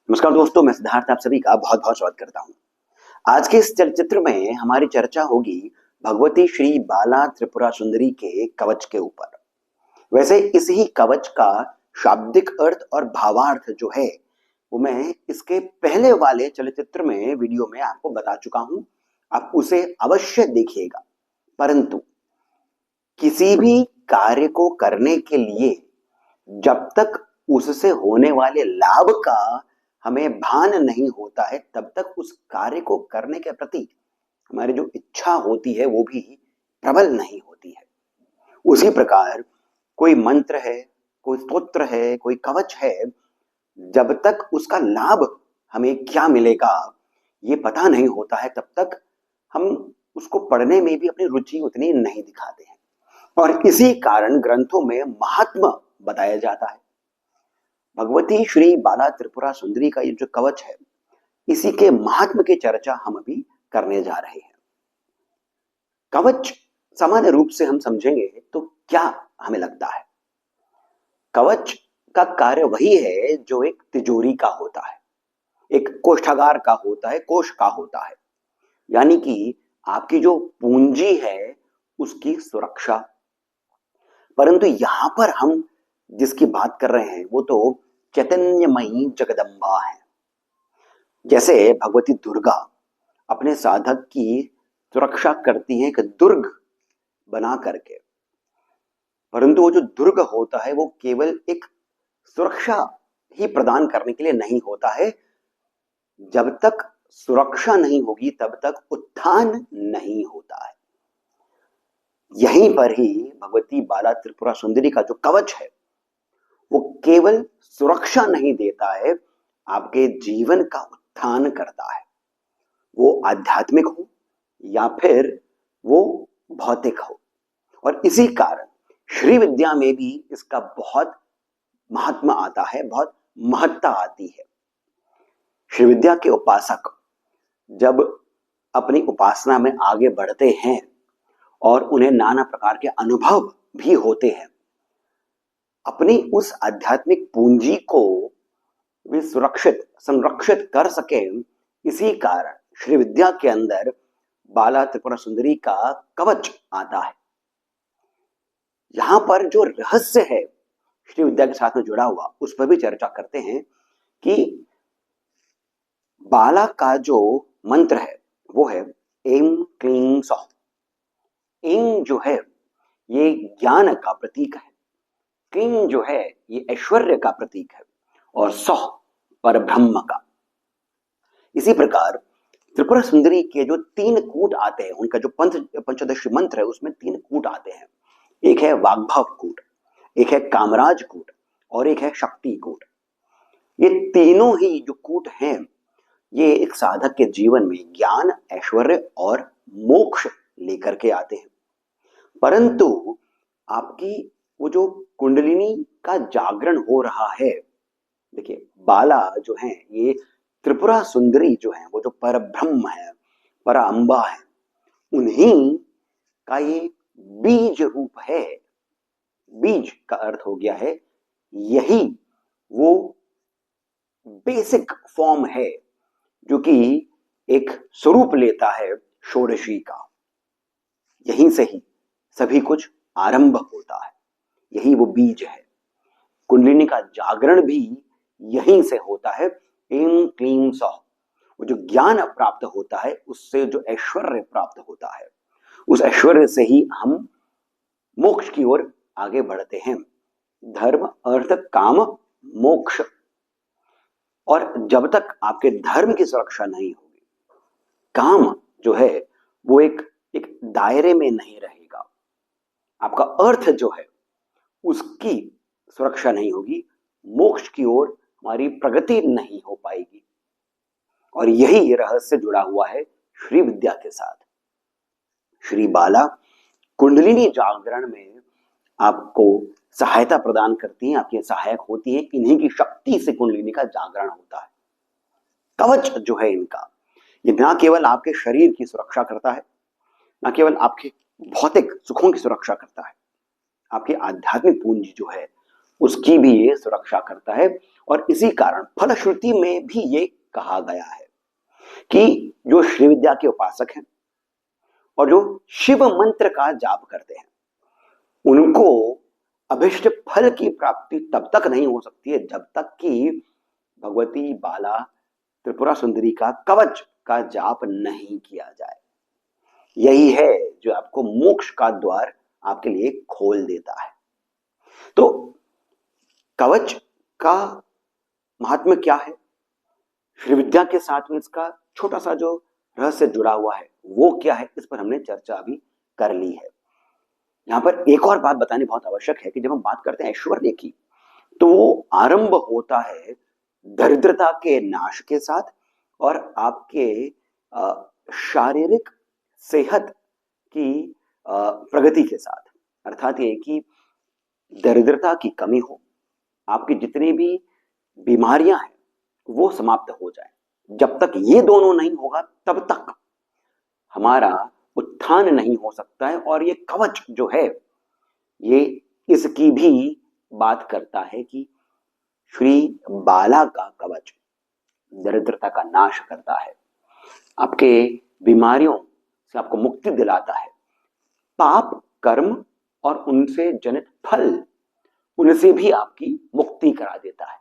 नमस्कार दोस्तों, मैं सिद्धार्थ आप सभी का बहुत बहुत स्वागत करता हूं। आज के इस चलचित्र में हमारी चर्चा होगी भगवती श्री बाला त्रिपुरा सुंदरी के कवच के ऊपर। वैसे इस ही कवच का शाब्दिक अर्थ और भावार्थ जो है वो मैं इसके पहले वाले चलचित्र में वीडियो में आपको बता चुका हूं। आप उसे अवश्य देखिएगा। परंतु किसी भी कार्य को करने के लिए जब तक उससे होने वाले लाभ का हमें भान नहीं होता है तब तक उस कार्य को करने के प्रति हमारी जो इच्छा होती है वो भी प्रबल नहीं होती है। उसी प्रकार कोई मंत्र है, कोई स्तोत्र है, कोई कवच है, जब तक उसका लाभ हमें क्या मिलेगा ये पता नहीं होता है तब तक हम उसको पढ़ने में भी अपनी रुचि उतनी नहीं दिखाते हैं। और इसी कारण ग्रंथों में महात्मा बताया जाता है। भगवती श्री बाला त्रिपुरा सुंदरी का ये जो कवच है इसी के महात्म की चर्चा हम अभी करने जा रहे हैं। कवच सामान्य रूप से हम समझेंगे तो क्या हमें लगता है? कवच का कार्य वही है जो एक तिजोरी का होता है, एक कोष्ठागार का होता है, कोष का होता है। यानी कि आपकी जो पूंजी है उसकी सुरक्षा। परंतु यहां पर हम जिसकी बात कर रहे हैं वो तो चैतन्यमयी जगदम्बा है। जैसे भगवती दुर्गा अपने साधक की सुरक्षा करती हैं एक दुर्ग बना करके, परंतु वो जो दुर्ग होता है वो केवल एक सुरक्षा ही प्रदान करने के लिए नहीं होता है। जब तक सुरक्षा नहीं होगी तब तक उत्थान नहीं होता है। यहीं पर ही भगवती बाला त्रिपुरा सुंदरी का जो कवच है वो केवल सुरक्षा नहीं देता है, आपके जीवन का उत्थान करता है। वो आध्यात्मिक हो या फिर वो भौतिक हो। और इसी कारण श्री विद्या में भी इसका बहुत महात्मा आता है, बहुत महत्ता आती है। श्री विद्या के उपासक जब अपनी उपासना में आगे बढ़ते हैं और उन्हें नाना प्रकार के अनुभव भी होते हैं, अपनी उस आध्यात्मिक पूंजी को वे सुरक्षित संरक्षित कर सके, इसी कारण श्री विद्या के अंदर बाला त्रिपुरा सुंदरी का कवच आता है। यहां पर जो रहस्य है श्री विद्या के साथ में जुड़ा हुआ उस पर भी चर्चा करते हैं कि बाला का जो मंत्र है वो है ऐं क्लीं सौः। ऐं जो है ये ज्ञान का प्रतीक है, क्लीं जो है ये ऐश्वर्य का प्रतीक है और सौः पर ब्रह्म का। इसी प्रकार त्रिपुरा सुंदरी के जो 3 कूट आते हैं, उनका जो पंचदशी मंत्र है उसमें 3 कूट आते हैं। एक है वाग्भव कूट, एक है कामराज कूट और एक है शक्ति कूट। ये तीनों ही जो कूट हैं ये एक साधक के जीवन में ज्ञान, ऐश्वर्य और मोक्ष लेकर के आते हैं। परंतु आपकी वो जो कुंडलिनी का जागरण हो रहा है, देखिए बाला जो है ये त्रिपुरा सुंदरी जो है वो जो पर ब्रह्म है, पर अम्बा है, उन्हीं का ये बीज रूप है। बीज का अर्थ हो गया है यही वो बेसिक फॉर्म है जो कि एक स्वरूप लेता है षोडशी का। यहीं से ही सभी कुछ आरंभ होता है, यही वो बीज है। कुंडलिनी का जागरण भी यहीं से होता है। ऐं क्लीं सौः, वो जो ज्ञान प्राप्त होता है उससे जो ऐश्वर्य प्राप्त होता है, उस ऐश्वर्य से ही हम मोक्ष की ओर आगे बढ़ते हैं। धर्म, अर्थ, काम, मोक्ष। और जब तक आपके धर्म की सुरक्षा नहीं होगी, काम जो है वो एक दायरे में नहीं रहेगा, आपका अर्थ जो है उसकी सुरक्षा नहीं होगी, मोक्ष की ओर हमारी प्रगति नहीं हो पाएगी। और यही रहस्य जुड़ा हुआ है श्री विद्या के साथ। श्री बाला कुंडलिनी जागरण में आपको सहायता प्रदान करती हैं, आपकी सहायक होती है। इन्हीं की शक्ति से कुंडलिनी का जागरण होता है। कवच जो है इनका, ये ना केवल आपके शरीर की सुरक्षा करता है, ना केवल आपके भौतिक सुखों की सुरक्षा करता है, आपकी आध्यात्मिक पूंजी जो है उसकी भी ये सुरक्षा करता है। और इसी कारण फलश्रुति में भी ये कहा गया है कि जो श्री विद्या के उपासक हैं और जो शिव मंत्र का जाप करते हैं उनको अभिष्ट फल की प्राप्ति तब तक नहीं हो सकती है जब तक कि भगवती बाला त्रिपुरा सुंदरी का कवच का जाप नहीं किया जाए। यही है जो आपको मोक्ष का द्वार आपके लिए खोल देता है। तो कवच का महात्म्य क्या है, श्री विद्या के साथ में इसका छोटा सा जो रहस्य जुड़ा हुआ है वो क्या है, इस पर हमने चर्चा अभी कर ली है। यहां पर एक और बात बतानी बहुत आवश्यक है कि जब हम बात करते हैं ऐश्वर्य की तो वो आरंभ होता है दरिद्रता के नाश के साथ और आपके शारीरिक सेहत की प्रगति के साथ। अर्थात ये कि दरिद्रता की कमी हो, आपकी जितनी भी बीमारियां हैं वो समाप्त हो जाए। जब तक ये दोनों नहीं होगा तब तक हमारा उत्थान नहीं हो सकता है। और ये कवच जो है ये इसकी भी बात करता है कि श्री बाला का कवच दरिद्रता का नाश करता है, आपके बीमारियों से आपको मुक्ति दिलाता है, पाप कर्म और उनसे जनित फल उनसे भी आपकी मुक्ति करा देता है।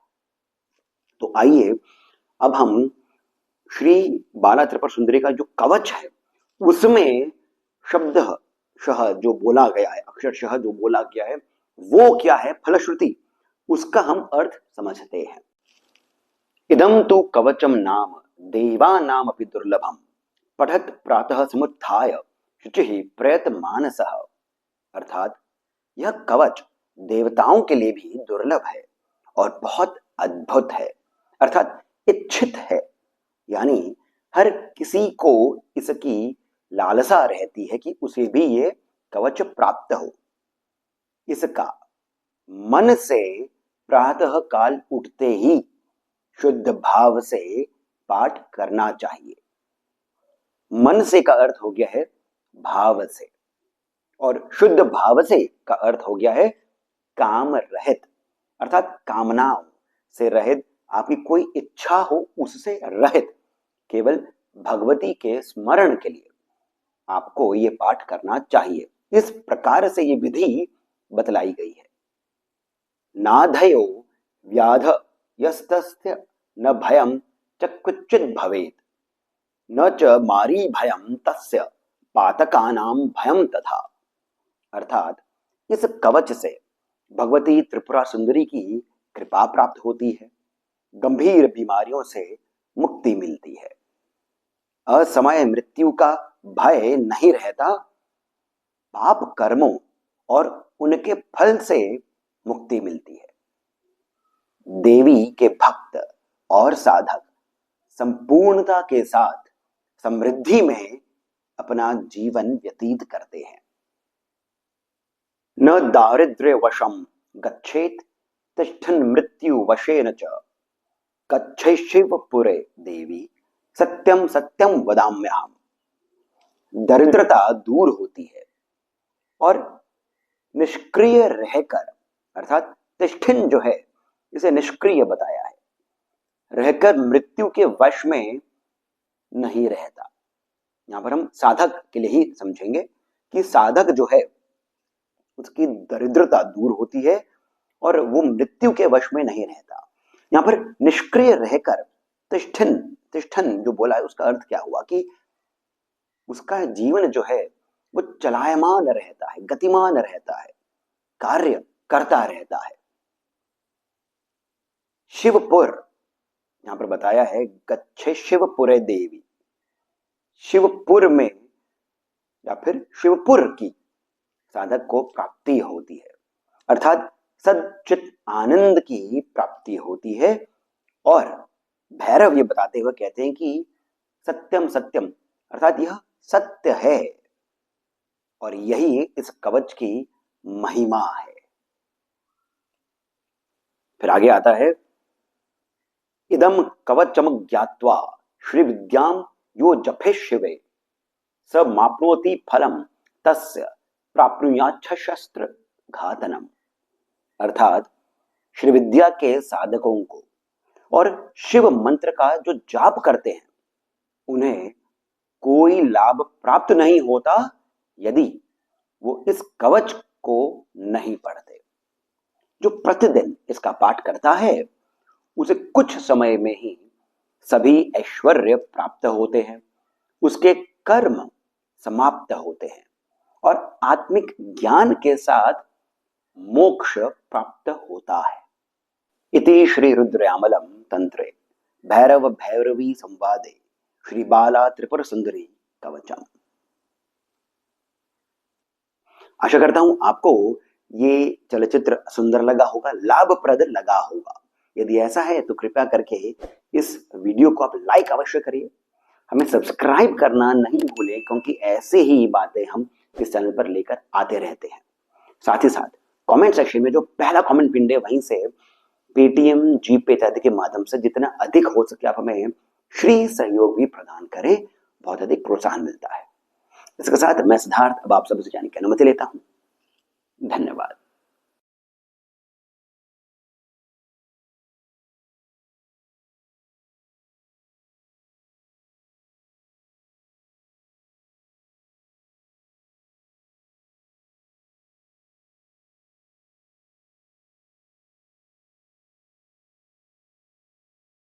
तो आइए अब हम श्री बाला त्रिपुर सुंदरी का जो कवच है उसमें शब्द शह जो बोला गया है, अक्षरशः जो बोला गया है वो क्या है, फलश्रुति उसका हम अर्थ समझते हैं। इदं तु कवचम नाम देवानाम अपि दुर्लभम पठत प्रातः समुत्थाय शुचिः प्रयत मानसः। अर्थात यह कवच देवताओं के लिए भी दुर्लभ है और बहुत अद्भुत है, अर्थात इच्छित है। यानी हर किसी को इसकी लालसा रहती है कि उसे भी ये कवच प्राप्त हो। इसका मन से प्रातः काल उठते ही शुद्ध भाव से पाठ करना चाहिए। मन से का अर्थ हो गया है भाव से, और शुद्ध भाव से का अर्थ हो गया है काम रहित, अर्थात कामनाओं से रहित, आपकी कोई इच्छा हो उससे रहित, केवल भगवती के स्मरण के लिए आपको ये पाठ करना चाहिए। इस प्रकार से ये विधि बतलाई गई है। नाधयो व्याध यस्तस्य न भयम च कुचित भवेत न च मारी भयम तस्य पातकानाम भयम तथा। अर्थात इस कवच से भगवती त्रिपुरा सुंदरी की कृपा प्राप्त होती है, गंभीर बीमारियों से मुक्ति मिलती है, असमय मृत्यु का भय नहीं रहता, पाप कर्मों और उनके फल से मुक्ति मिलती है। देवी के भक्त और साधक संपूर्णता के साथ समृद्धि में अपना जीवन व्यतीत करते हैं। न दारिद्र्य वशम गच्छेत तिष्ठन् मृत्यु वशेन च कच्छे शिवपुरे देवी सत्यम सत्यम वदाम्यहम्। दरिद्रता दूर होती है और निष्क्रिय रहकर, अर्थात तिष्ठिन जो है इसे निष्क्रिय बताया है, रहकर मृत्यु के वश में नहीं रहता। यहां पर हम साधक के लिए ही समझेंगे कि साधक जो है उसकी दरिद्रता दूर होती है और वो मृत्यु के वश में नहीं रहता। यहां पर निष्क्रिय रहकर तिष्ठिन, तिष्ठन जो बोला है उसका अर्थ क्या हुआ कि उसका जीवन जो है वो चलायमान रहता है, गतिमान रहता है, कार्य करता रहता है। शिवपुर यहां पर बताया है गच्छे शिवपुरे देवी, शिवपुर में या फिर शिवपुर की साधक को प्राप्ति होती है, अर्थात सच्चित आनंद की प्राप्ति होती है। और भैरव ये बताते हुए कहते हैं कि सत्यम सत्यम, अर्थात यह सत्य है और यही इस कवच की महिमा है। फिर आगे आता है इदम कवचम ज्ञात्वा श्री विद्याम यो जपे शिवे स माप्नोति फलम तस्य प्राप्नुयाच्छ शस्त्र घातनम। अर्थात श्री विद्या के साधकों को और शिव मंत्र का जो जाप करते हैं उन्हें कोई लाभ प्राप्त नहीं होता यदि वो इस कवच को नहीं पढ़ते। जो प्रतिदिन इसका पाठ करता है उसे कुछ समय में ही सभी ऐश्वर्य प्राप्त होते हैं, उसके कर्म समाप्त होते हैं और आत्मिक ज्ञान के साथ मोक्ष प्राप्त होता है। इति श्री रुद्रयामलम तंत्रे भैरव भैरवी संवादे श्री बाला त्रिपुर सुंदरी कवचम। आशा करता हूं आपको ये चलचित्र सुंदर लगा होगा, लाभप्रद लगा होगा। यदि ऐसा है तो कृपया करके इस वीडियो को आप लाइक अवश्य करिए, हमें सब्सक्राइब करना नहीं भूलें क्योंकि ऐसे ही बातें हम इस चैनल पर लेकर आते रहते हैं। साथ ही साथ कमेंट सेक्शन में जो पहला कमेंट पिन है वहीं से पेटीएम, जीपे इत्यादि के माध्यम से जितना अधिक हो सके आप हमें श्री सहयोग भी प्रदान करें, बहुत अधिक प्रोत्साहन मिलता है। इसके साथ मैं सिद्धार्थ अब आप सबसे जाने की अनुमति लेता हूं। धन्यवाद।